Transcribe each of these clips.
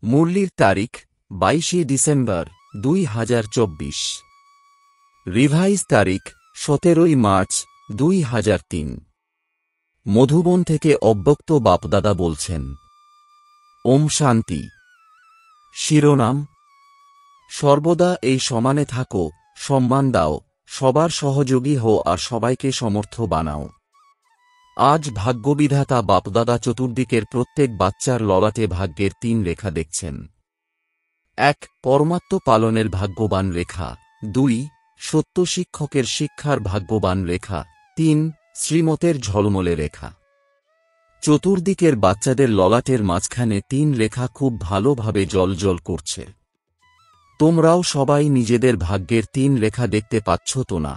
মুরলির তারিখ 22 December 2024। Revise তারিখ 17 March 2003। Madhuban থেকে অব্যক্ত বাপদাদা বলছেন। ওম শান্তি। শিরোনাম: সর্বদা এই সমানে থাকো, সম্মান দাও, সবার সহযোগী হও আর সবাইকে সমর্থ বানাও। আজ ভাগ্যবিধাতা বাপদাদা চতুর্দিকের প্রত্যেক বাচ্চার ললাটে ভাগ্যের 3 রেখা দেখছেন। 1. পরমাত্ম পালনের ভাগ্যবান রেখা। 2. সত্য শিক্ষকের শিক্ষার ভাগ্যবান রেখা। 3. শ্রীমতের ঝলমলে রেখা। চতুর্দিকের বাচ্চাদের ললাটের মাঝখানে 3 রেখা খুব ভালোভাবে জ্বলজ্বল করছে। তোমরাও সবাই নিজেদের ভাগ্যের 3 রেখা দেখতে পাচ্ছ তো না?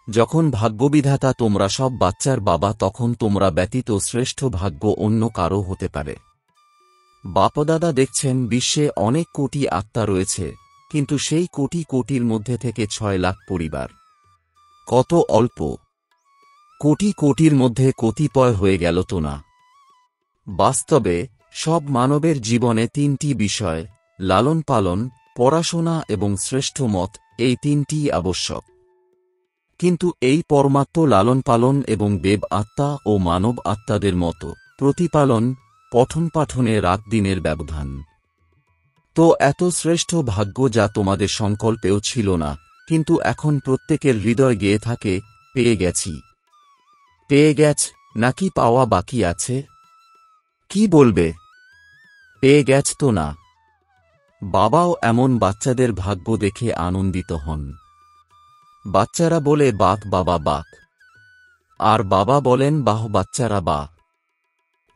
যখন ভাগ্যবিধাতা তোমরা সব বাচ্চার বাবা, তখন তোমরা ব্যতীত শ্রেষ্ঠ ভাগ্য অন্য কারও হতে পারে। বাপদাদা দেখছেন বিশ্বে অনেক কোটি আত্মা রয়েছে, কিন্তু সেই কোটি কোটির মধ্যে থেকে 6 লাখ পরিবার। কত অল্প! কোটি কোটির মধ্যে কতিপয় হয়ে গেল তো না? বাস্তবে সব মানবের জীবনে 3টি বিষয়: লালন পালন, পড়াশোনা এবং শ্রেষ্ঠ মত, এই 3টিই আবশ্যক। কিন্তু এই পরমাত্ম লালন পালন এবং দেব আত্মা ও মানব আত্মাদের মতো প্রতিপালন, পঠন পাঠনে রাত দিনের ব্যবধান। তো এত শ্রেষ্ঠ ভাগ্য যা তোমাদের সংকল্পেও ছিল না, কিন্তু এখন প্রত্যেকের হৃদয় গেয়ে থাকে, পেয়ে গেছি। পেয়ে গেছ নাকি পাওয়া বাকি আছে? কি বলবে? পেয়ে গেছ তো না? বাবাও এমন বাচ্চাদের ভাগ্য দেখে আনন্দিত হন। বাচ্চারা বলে বাহ বাবা বাহ, আর বাবা বলেন বাহ বাচ্চারা বাহ।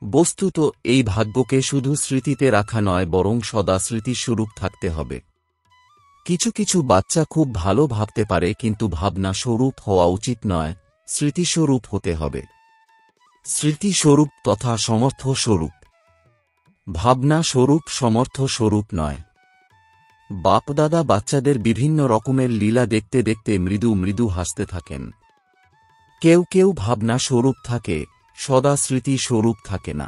বস্তুত এই ভাগ্যকে শুধু স্মৃতিতে রাখা নয়, বরং সদা স্মৃতিস্বরূপ থাকতে হবে। কিছু কিছু বাচ্চা খুব ভালো ভাবতে পারে, কিন্তু ভাবনা স্বরূপ হওয়া উচিত নয়, স্মৃতিস্বরূপ হতে হবে। স্মৃতিস্বরূপ তথা সমর্থ স্বরূপ, ভাবনা স্বরূপ সমর্থ স্বরূপ নয়। বাপদাদা বাচ্চাদের বিভিন্ন রকমের লীলা দেখতে দেখতে মৃদু মৃদু হাসতে থাকেন। কেউ কেউ ভাবনা স্বরূপ থাকে, সদা স্মৃতি স্বরূপ থাকে না।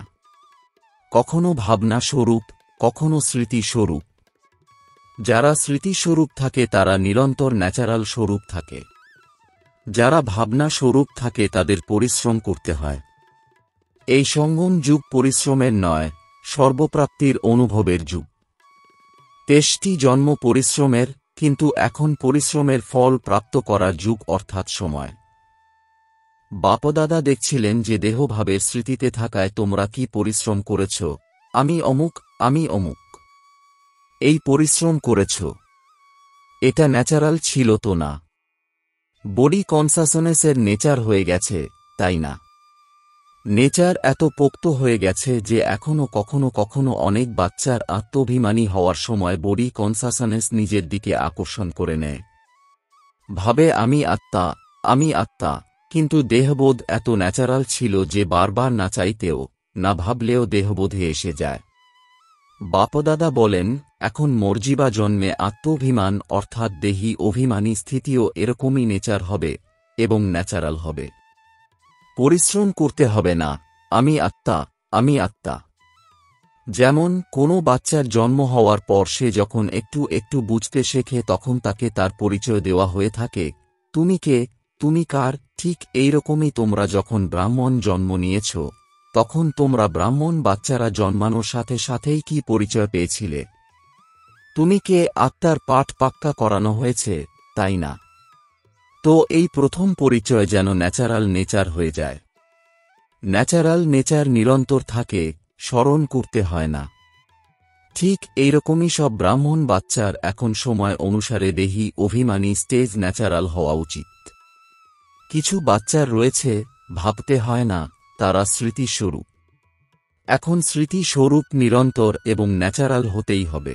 কখনো ভাবনা স্বরূপ, কখনো স্মৃতি স্বরূপ। যারা স্মৃতিস্বরূপ থাকে তারা নিরন্তর ন্যাচারাল স্বরূপ থাকে। যারা ভাবনা স্বরূপ থাকে তাদের পরিশ্রম করতে হয়। এই সঙ্গম যুগ পরিশ্রমের নয়, সর্বপ্রাপ্তির অনুভবের যুগ। 23টি জন্ম পরিশ্রমের, কিন্তু এখন পরিশ্রমের ফল প্রাপ্ত করার যুগ, অর্থাৎ সময়। বাপদাদা দেখছিলেন যে দেহভাবের স্মৃতিতে থাকায় তোমরা কি পরিশ্রম করেছ। আমি অমুক, আমি অমুক। এই পরিশ্রম করেছ, এটা ন্যাচারাল ছিল তো না। বডি কনসাসনেসের নেচার হয়ে গেছে, তাই না? নেচার এত পোক্ত হয়ে গেছে যে এখনো কখনো কখনো অনেক বাচ্চার আত্মাভিমানী হওয়ার সময় বডি কনসাসনেস নিজের দিকে আকর্ষণ করে নেয়। ভাবে আমি আত্মা, আমি আত্মা, কিন্তু দেহবোধ এত ন্যাচারাল ছিল যে বারবার না চাইতেও, না ভাবলেও দেহবোধে এসে যায়। বাপদাদা বলেন, এখন মর্জিবা জন্মে আত্মাভিমান অর্থাৎ দেহি অভিমানী স্থিতিও এরকমই নেচার হবে এবং ন্যাচারাল হবে। পরিশ্রম করতে হবে না, আমি আত্মা, আমি আত্মা। যেমন কোনো বাচ্চার জন্ম হওয়ার পর সে যখন একটু একটু বুঝতে শেখে, তখন তাকে তার পরিচয় দেওয়া হয়ে থাকে, তুমি কে, তুমি কার। ঠিক এইরকমই তোমরা যখন ব্রাহ্মণ জন্ম নিয়েছ, তখন তোমরা ব্রাহ্মণ বাচ্চারা জন্মানোর সাথে সাথেই কি পরিচয় পেয়েছিলে? তুমি কে, আত্মার পাঠ পাক্কা করানো হয়েছে, তাই না? তো এই প্রথম পরিচয় যেন ন্যাচারাল নেচার হয়ে যায়। ন্যাচারাল নেচার নিরন্তর থাকে, স্মরণ করতে হয় না। ঠিক এইরকমই সব ব্রাহ্মণ বাচ্চার এখন সময় অনুসারে দেহি অভিমানী স্টেজ ন্যাচারাল হওয়া উচিত। কিছু বাচ্চার রয়েছে, ভাবতে হয় না, তারা স্মৃতিস্বরূপ। এখন স্মৃতিস্বরূপ নিরন্তর এবং ন্যাচারাল হতেই হবে।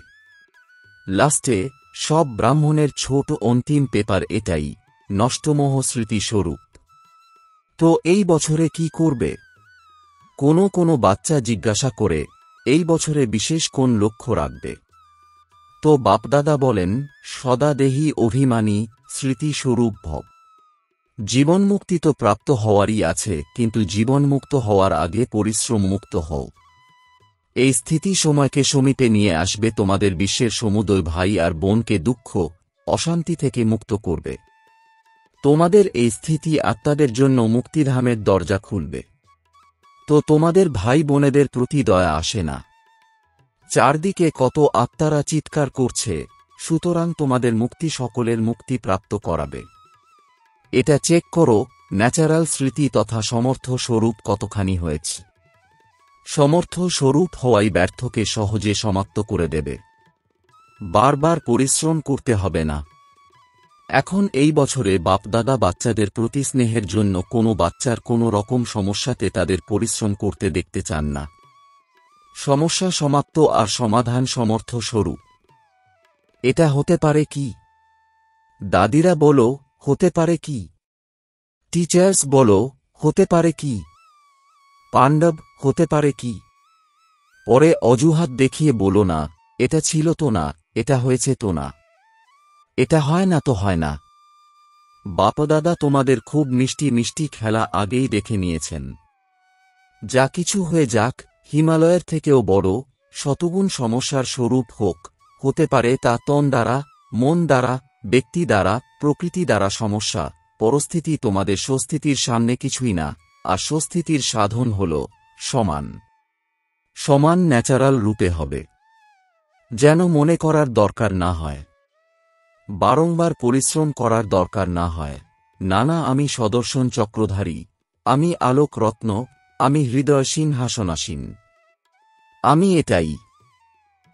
লাস্টে সব ব্রাহ্মণের ছোট অন্তিম পেপার এটাই, নষ্টমোহ স্মৃতিস্বরূপ। তো এই বছরে কি করবে? কোনো বাচ্চা জিজ্ঞাসা করে, এই বছরে বিশেষ কোন লক্ষ্য রাখবে? তো বাপদাদা বলেন, সদা দেহি অভিমানী স্মৃতিস্বরূপ ভব। জীবনমুক্তি তো প্রাপ্ত হওয়ারই আছে, কিন্তু জীবনমুক্ত হওয়ার আগে পরিশ্রম মুক্ত হও। এই স্থিতি সময়কে সমীপে নিয়ে আসবে, তোমাদের বিশ্বের সমুদয় ভাই আর বোনকে দুঃখ অশান্তি থেকে মুক্ত করবে। তোমাদের এই স্থিতি আত্মাদের জন্য মুক্তিধামের দরজা খুলবে। তো তোমাদের ভাই বোনেদের প্রতি দয়া আসে না। চারদিকে কত আত্মারা চিৎকার করছে, সুতরাং তোমাদের মুক্তি সকলের মুক্তি প্রাপ্ত করাবে। এটা চেক করো, ন্যাচারাল স্মৃতি তথা সমর্থ স্বরূপ কতখানি হয়েছে। সমর্থ স্বরূপ হওয়াই ব্যর্থকে সহজে সমাপ্ত করে দেবে। বারবার পরিশ্রম করতে হবে না। এখন এই বছরে বাপদাদা বাচ্চাদের প্রতি স্নেহের জন্য কোনো বাচ্চার কোনো রকম সমস্যাতে তাদের পরিশ্রম করতে দেখতে চান না। সমস্যা সমাপ্ত আর সমাধান সমর্থ স্বরূপ। এটা হতে পারে কি? দাদিরা বলো, হতে পারে কি? টিচার্স বলো, হতে পারে কি? পাণ্ডব, হতে পারে কি? পরে অজুহাত দেখিয়ে বলো না, এটা ছিল তো না, এটা হয়েছে তো না, এটা হয় না তো হয় না। বাপদাদা তোমাদের খুব মিষ্টি মিষ্টি খেলা আগেই দেখে নিয়েছেন। যা কিছু হয়ে যাক, হিমালয়ের থেকেও বড় শতগুণ সমস্যার স্বরূপ হোক, হতে পারে তা তন দ্বারা, মন দ্বারা, ব্যক্তি দ্বারা, প্রকৃতি দ্বারা সমস্যা, পরিস্থিতি তোমাদের স্বস্তিতির সামনে কিছুই না। আর স্বস্তিতির সাধন হল সমান। সমান ন্যাচারাল রূপে হবে, যেন মনে করার দরকার না হয়, বারংবার পরিশ্রম করার দরকার না হয়। নানা আমি সদর্শন চক্রধারী, আমি আলোক রত্ন, আমি হৃদয় সিংহাসনাসীন, আমি এটাই।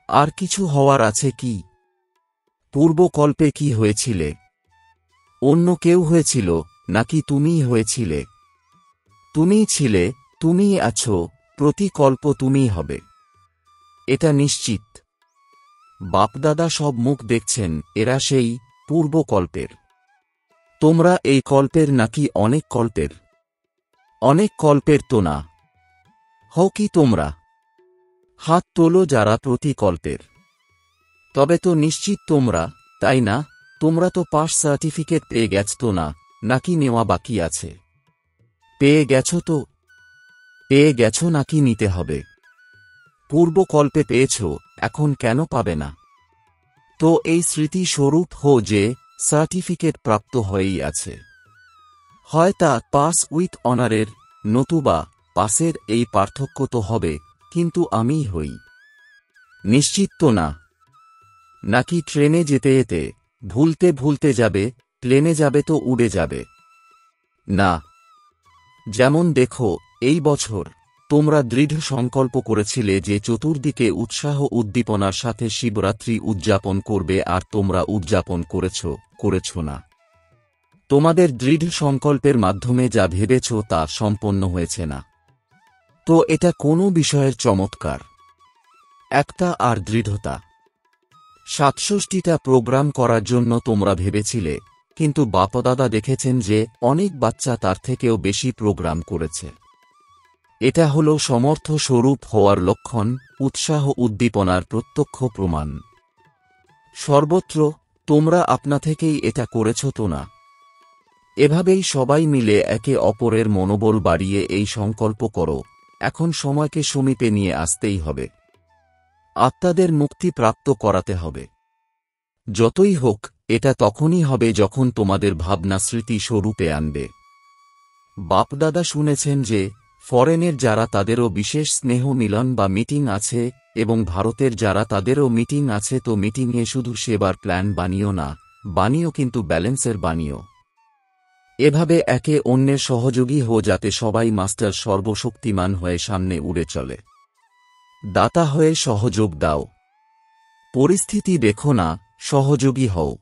আর কিছু হওয়ার আছে কি? পূর্বকল্পে কি হয়েছিলে? অন্য কেউ হয়েছিল নাকি তুমিই হয়েছিলে? তুমিই ছিলে, তুমিই আছো, প্রতিকল্প তুমিই হবে, এটা নিশ্চিত। বাপদাদা সব মুখ দেখছেন, এরা সেই পূর্বকল্পের। তোমরা এই কল্পের নাকি অনেক কল্পের? অনেক কল্পের তো না। হও কি তোমরা? হাত তোলো যারা প্রতিকল্পের। তবে তো নিশ্চিত তোমরা, তাই না? তোমরা তো পাস সার্টিফিকেট পেয়ে গেছ তো না, নাকি নেওয়া বাকি আছে? পেয়ে গেছ তো? পেয়ে গেছ নাকি নিতে হবে? পূর্বকল্পে পেয়েছ, এখন কেন পাবে না? তো এই স্মৃতি স্বরূপ হো যে সার্টিফিকেট প্রাপ্ত হয়েই আছে। হয় তা পাস উইথ অনারের, নতুবা পাসের। এই পার্থক্য তো হবে, কিন্তু আমিই হই। নিশ্চিত তো না? নাকি ট্রেনে যেতে যেতে ভুলতে ভুলতে যাবে, প্লেনে যাবে তো উড়ে যাবে? না। যেমন দেখো, এই বছর তোমরা দৃঢ় সংকল্প করেছিলে যে চতুর্দিকে উৎসাহ উদ্দীপনার সাথে শিবরাত্রি উদযাপন করবে, আর তোমরা উদযাপন করেছ না। তোমাদের দৃঢ় সংকল্পের মাধ্যমে যা ভেবেছ তা সম্পন্ন হয়েছে না। তো এটা কোনো বিষয়ের চমৎকার একটা আর দৃঢ়তা। 67টা প্রোগ্রাম করার জন্য তোমরা ভেবেছিলে, কিন্তু বাপদাদা দেখেছেন যে অনেক বাচ্চা তার থেকেও বেশি প্রোগ্রাম করেছে। এটা হল সমর্থ স্বরূপ হওয়ার লক্ষণ, উৎসাহ উদ্দীপনার প্রত্যক্ষ প্রমাণ। সর্বত্র তোমরা আপনা থেকেই এটা করেছ তো না? এভাবেই সবাই মিলে একে অপরের মনোবল বাড়িয়ে এই সংকল্প করো, এখন সময়কে সমীপে নিয়ে আসতেই হবে। আত্মাদের মুক্তি প্রাপ্ত করাতে হবে। যতই হোক, এটা তখনই হবে যখন তোমাদের ভাবনা স্মৃতি স্বরূপে আনবে। বাপদাদা শুনেছেন যে ফরেনের যারা তাদেরও বিশেষ স্নেহ মিলন বা মিটিং আছে, এবং ভারতের যারা তাদেরও মিটিং আছে। তো মিটিংয়ে শুধু সেবার প্ল্যান বানিও না, বানিও কিন্তু ব্যালেন্সের বানিও। এভাবে একে অন্যের সহযোগী হো, যাতে সবাই মাস্টার সর্বশক্তিমান হয়ে সামনে উড়ে চলে। দাতা হয়ে সহযোগ দাও। পরিস্থিতি দেখো না, সহযোগী হও।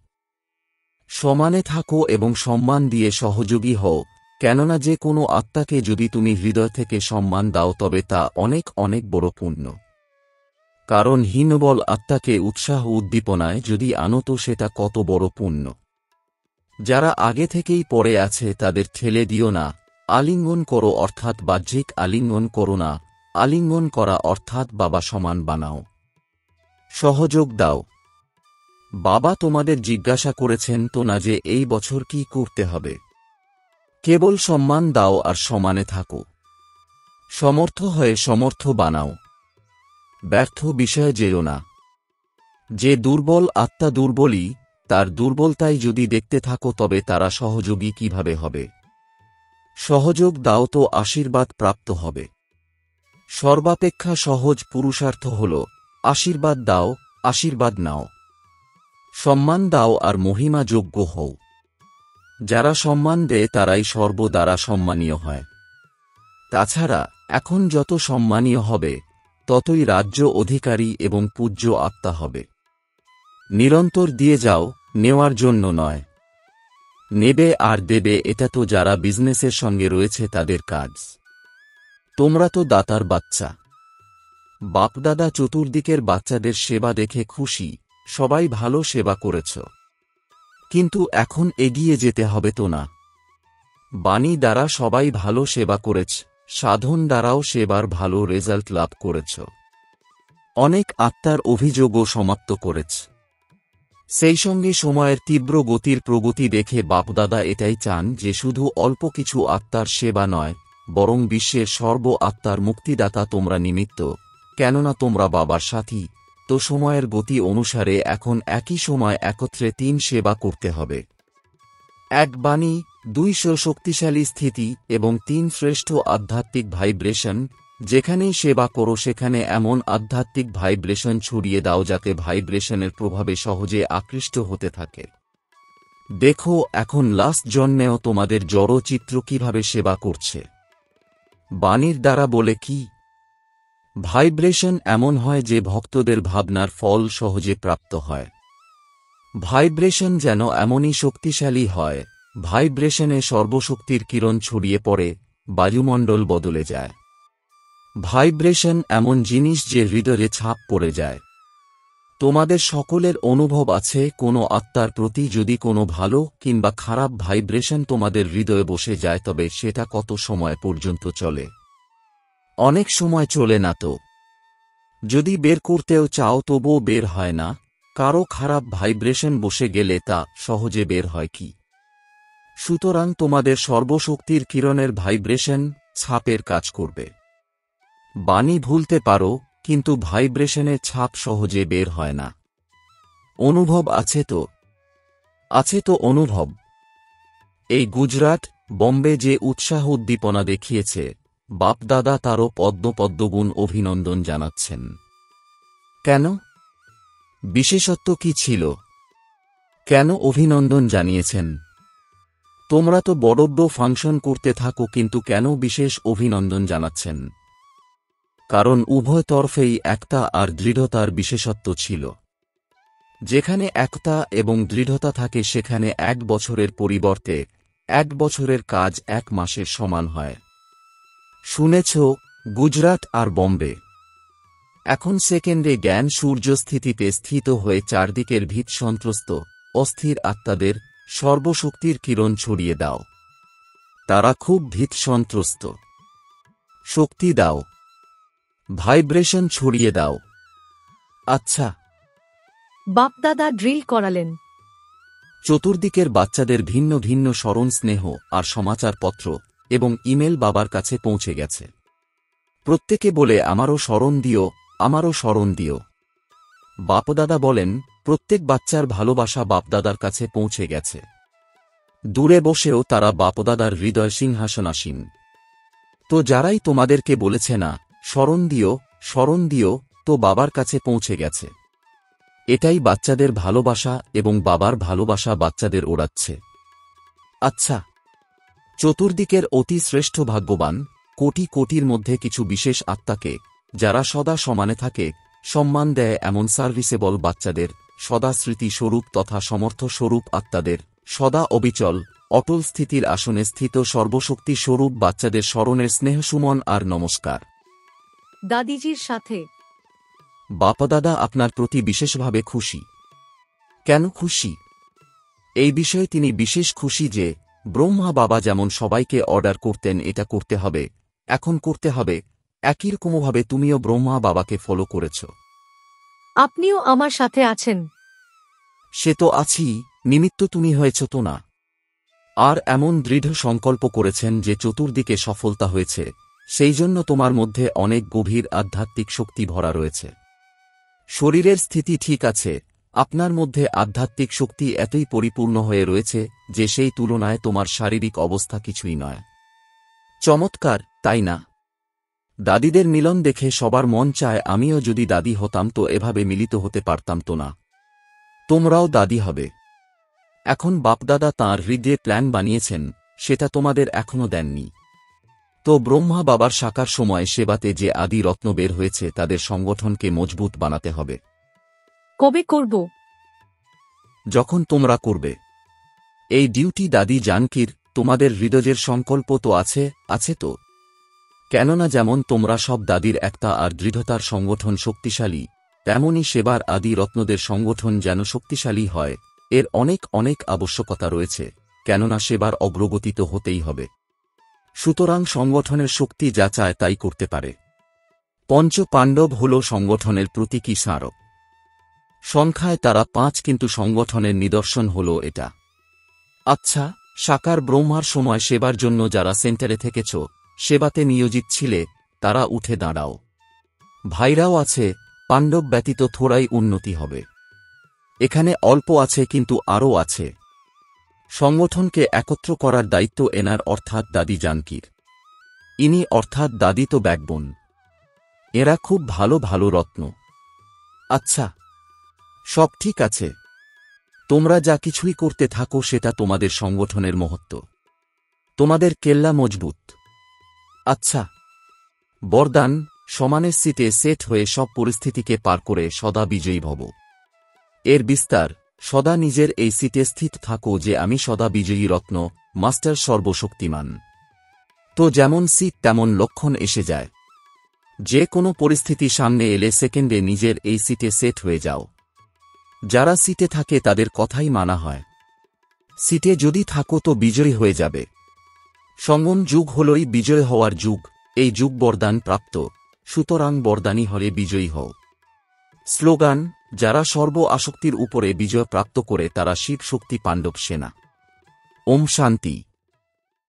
সমানে থাকো এবং সম্মান দিয়ে সহযোগী হও, কেননা যে কোনো আত্মাকে যদি তুমি হৃদয় থেকে সম্মান দাও তবে তা অনেক অনেক বড় পুণ্য। কারণ হীনবল আত্মাকে উৎসাহ উদ্দীপনায় যদি আনো তো সেটা কত বড় পুণ্য। যারা আগে থেকেই পড়ে আছে তাদের ঠেলে দিও না। আলিঙ্গন করো, অর্থাৎ বাহ্যিক আলিঙ্গন করো না। আলিঙ্গন করা অর্থাৎ বাবা সমান বানাও, সহযোগ দাও। বাবা তোমাদের জিজ্ঞাসা করেছেন তো না যে এই বছর কি করতে হবে? কেবল সম্মান দাও আর সমানে থাকো। সমর্থ হয়ে সমর্থ বানাও। ব্যর্থ বিষয়ে যেও না। যে দুর্বল আত্মা দুর্বলই, তার দুর্বলতাই যদি দেখতে থাকো তবে তারা সহযোগী কিভাবে হবে? সহযোগ দাও তো আশীর্বাদ প্রাপ্ত হবে। সর্বাপেক্ষা সহজ পুরুষার্থ হল আশীর্বাদ দাও, আশীর্বাদ নাও। সম্মান দাও আর মহিমা যোগ্য হও। যারা সম্মান দেয় তারাই সর্বদ্বারা সম্মানীয় হয়। তাছাড়া এখন যত সম্মানীয় হবে ততই রাজ্য অধিকারী এবং পূজ্য আত্মা হবে। নিরন্তর দিয়ে যাও, নেওয়ার জন্য নয়। নেবে আর দেবে, এটা তো যারা বিজনেসের সঙ্গে রয়েছে তাদের কাজ। তোমরা তো দাতার বাচ্চা। বাপদাদা চতুর্দিকের বাচ্চাদের সেবা দেখে খুশি, সবাই ভালো সেবা করেছ। কিন্তু এখন এগিয়ে যেতে হবে তো না? বাণী দ্বারা সবাই ভালো সেবা করেছ, সাধন দ্বারাও সেবার ভালো রেজাল্ট লাভ করেছ। অনেক আত্মার অভিযোগও সমাপ্ত করেছ। সেই সঙ্গে সময়ের তীব্র গতির প্রগতি দেখে বাপদাদা এটাই চান যে শুধু অল্প কিছু আত্মার সেবা নয়, বরং বিশ্বের সর্ব আত্মার মুক্তিদাতা তোমরা নিমিত্ত, কেননা তোমরা বাবার সাথী। তো সময়ের গতি অনুসারে এখন একই সময় একত্রে ৩ সেবা করতে হবে। ১ বাণী, ২ শক্তিশালী স্থিতি এবং ৩ শ্রেষ্ঠ আধ্যাত্মিক ভাইব্রেশন। যেখানেই সেবা করো সেখানে এমন আধ্যাত্মিক ভাইব্রেশন ছড়িয়ে দাও যাতে ভাইব্রেশনের প্রভাবে সহজে আকৃষ্ট হতে থাকে। দেখো এখন লাস্ট জন্মেও তোমাদের জড় চিত্র কিভাবে সেবা করছে। বাণীর দ্বারা বলে কি? ভাইব্রেশন এমন হয় যে ভক্তদের ভাবনার ফল সহজে প্রাপ্ত হয়। ভাইব্রেশন যেন এমনই শক্তিশালী হয়, ভাইব্রেশনে সর্বশক্তির কিরণ ছড়িয়ে পড়ে, বায়ুমণ্ডল বদলে যায়। ভাইব্রেশন এমন জিনিস যে হৃদয়ে ছাপ পড়ে যায়। তোমাদের সকলের অনুভব আছে কোনো আত্মার প্রতি যদি কোনো ভালো কিংবা খারাপ ভাইব্রেশন তোমাদের হৃদয়ে বসে যায় তবে সেটা কত সময় পর্যন্ত চলে? অনেক সময় চলে না তো। যদি বের করতেও চাও তবুও বের হয় না। কারো খারাপ ভাইব্রেশন বসে গেলে তা সহজে বের হয় কি? সুতরাং তোমাদের সর্বশক্তির কিরণের ভাইব্রেশন ছাপের কাজ করবে। বাণী ভুলতে পারো, কিন্তু ভাইব্রেশনের ছাপ সহজে বের হয় না। অনুভব আছে তো? আছে তো অনুভব। এই গুজরাট, বম্বে যে উৎসাহ উদ্দীপনা দেখিয়েছে, বাপদাদা তারও পদ্মপদ্মগুণ অভিনন্দন জানাচ্ছেন। কেন? বিশেষত্ব কি ছিল? কেন অভিনন্দন জানিয়েছেন? তোমরা তো বড় ফাংশন করতে থাকো, কিন্তু কেন বিশেষ অভিনন্দন জানাচ্ছেন? কারণ উভয় তরফেই একতা আর দৃঢ়তার বিশেষত্ব ছিল। যেখানে একতা এবং দৃঢ়তা থাকে সেখানে 1 বছরের পরিবর্তে 1 বছরের কাজ 1 মাসের সমান হয়। শুনেছ, গুজরাট আর বম্বে। এখন সেকেন্ডে জ্ঞান সূর্যস্থিতিতে স্থিত হয়ে চারদিকের ভীত সন্ত্রস্ত অস্থির আত্মাদের সর্বশক্তির কিরণ ছড়িয়ে দাও। তারা খুব ভীত সন্ত্রস্ত। শক্তি দাও, ভাইব্রেশন ছড়িয়ে দাও। আচ্ছা। বাপদাদা ড্রিল করালেন। চতুর্দিকের বাচ্চাদের ভিন্ন ভিন্ন স্মরণ, স্নেহ আর সমাচারপত্র এবং ইমেল বাবার কাছে পৌঁছে গেছে। প্রত্যেকে বলে আমারও স্মরণ দিও, আমারও স্মরণ দিও। বাপদাদা বলেন প্রত্যেক বাচ্চার ভালোবাসা বাপদাদার কাছে পৌঁছে গেছে। দূরে বসেও তারা বাপদাদার হৃদয় সিংহাসনাসীন। তো যারাই তোমাদেরকে বলেছে না স্মরণ দিও, স্মরণ দিও, তো বাবার কাছে পৌঁছে গেছে। এটাই বাচ্চাদের ভালোবাসা এবং বাবার ভালোবাসা বাচ্চাদের ওড়াচ্ছে। আচ্ছা, চতুর্দিকের অতি শ্রেষ্ঠ ভাগ্যবান কোটি কোটির মধ্যে কিছু বিশেষ আত্মাকে, যারা সদা সমানে থাকে, সম্মান দেয় এমন সার্ভিসেবল বাচ্চাদের, সদা স্মৃতি স্বরূপ তথা সমর্থ স্বরূপ আত্মাদের, সদা অবিচল অটল স্থিতির আসনে স্থিত সর্বশক্তি স্বরূপ বাচ্চাদের স্মরণের স্নেহসুমন আর নমস্কার। দাদিজির সাথে বাপদাদা আপনার প্রতি বিশেষভাবে খুশি। কেন খুশি? এই বিষয়ে তিনি বিশেষ খুশি যে ব্রহ্মা বাবা যেমন সবাইকে অর্ডার করতেন এটা করতে হবে, এখন করতে হবে, একই রকমভাবে তুমিও ব্রহ্মা বাবাকে ফলো করেছ। আপনিও আমার সাথে আছেন। সে তো আছি, নিমিত্ত তুমি হয়েছ তো না। আর এমন দৃঢ় সংকল্প করেছেন যে চতুর্দিকে সফলতা হয়েছে, সেই জন্য তোমার মধ্যে অনেক গভীর আধ্যাত্মিক শক্তি ভরা রয়েছে। শরীরের স্থিতি ঠিক আছে, আপনার মধ্যে আধ্যাত্মিক শক্তি এতই পরিপূর্ণ হয়ে রয়েছে যে সেই তুলনায় তোমার শারীরিক অবস্থা কিছুই নয়। চমৎকার, তাই না? দাদিদের মিলন দেখে সবার মন চায় আমিও যদি দাদি হতাম তো এভাবে মিলিত হতে পারতাম তো না। তোমরাও দাদি হবে। এখন বাপদাদা তাঁর হৃদয়ে প্ল্যান বানিয়েছেন, সেটা তোমাদের এখনো দেননি। তো ব্রহ্মা বাবার সাকার সময় সেবাতে যে আদি রত্ন বের হয়েছে তাদের সংগঠনকে মজবুত বানাতে হবে। কবে করব? যখন তোমরা করবে। এই ডিউটি দাদি জানকীর, তোমাদের হৃদয়ের সংকল্প তো আছে তো? কেননা যেমন তোমরা সব দাদির একটা আর দৃঢ়তার সংগঠন শক্তিশালী, তেমনি সেবার আদি রত্নদের সংগঠন যেন শক্তিশালী হয়, এর অনেক অনেক আবশ্যকতা রয়েছে, কেননা সেবার অগ্রগতি তো হতেই হবে। সুতরাং সংগঠনের শক্তি যা চায় তাই করতে পারে। পঞ্চ পাণ্ডব হল সংগঠনের প্রতীকী স্মারক। সংখ্যায় তারা 5 কিন্তু সংগঠনের নিদর্শন হল এটা। আচ্ছা, সাকার ব্রহ্মার সময় সেবার জন্য যারা সেন্টারে থেকেছ, সেবাতে নিয়োজিত ছিলে, তারা উঠে দাঁড়াও। ভাইরাও আছে, পাণ্ডব ব্যতীত থোড়াই উন্নতি হবে। এখানে অল্প আছে কিন্তু আরও আছে। সংগঠনকে একত্র করার দায়িত্ব এনার অর্থাৎ দাদি জানকীর। ইনি অর্থাৎ দাদি তো ব্যাকবোন। এরা খুব ভালো ভালো রত্ন। আচ্ছা, সব ঠিক আছে। তোমরা যা কিছুই করতে থাকো সেটা তোমাদের সংগঠনের মহত্ব। তোমাদের কেল্লা মজবুত। আচ্ছা, বরদান, সমানের সিটে সেট হয়ে সব পরিস্থিতিকে পার করে সদা বিজয়ী ভব। এর বিস্তার, সদা নিজের এই সিটে স্থিত থাকো যে আমি সদা বিজয়ী রত্ন, মাস্টার সর্বশক্তিমান। তো যেমন সিট তেমন লক্ষণ এসে যায়। যে কোনো পরিস্থিতি সামনে এলে সেকেন্ডে নিজের এই সিটে সেট হয়ে যাও। যারা সিটে থাকে তাদের কথাই মানা হয়। সিটে যদি থাকো তো বিজয়ী হয়ে যাবে। সঙ্গম যুগ হলই বিজয় হওয়ার যুগ, এই যুগ বরদান প্রাপ্ত, সুতরাং বরদানি হলে বিজয়ী হও। স্লোগান, যারা সর্ব আসক্তির উপরে বিজয় প্রাপ্ত করে তারা শিব শক্তি পাণ্ডব সেনা। ওম শান্তি।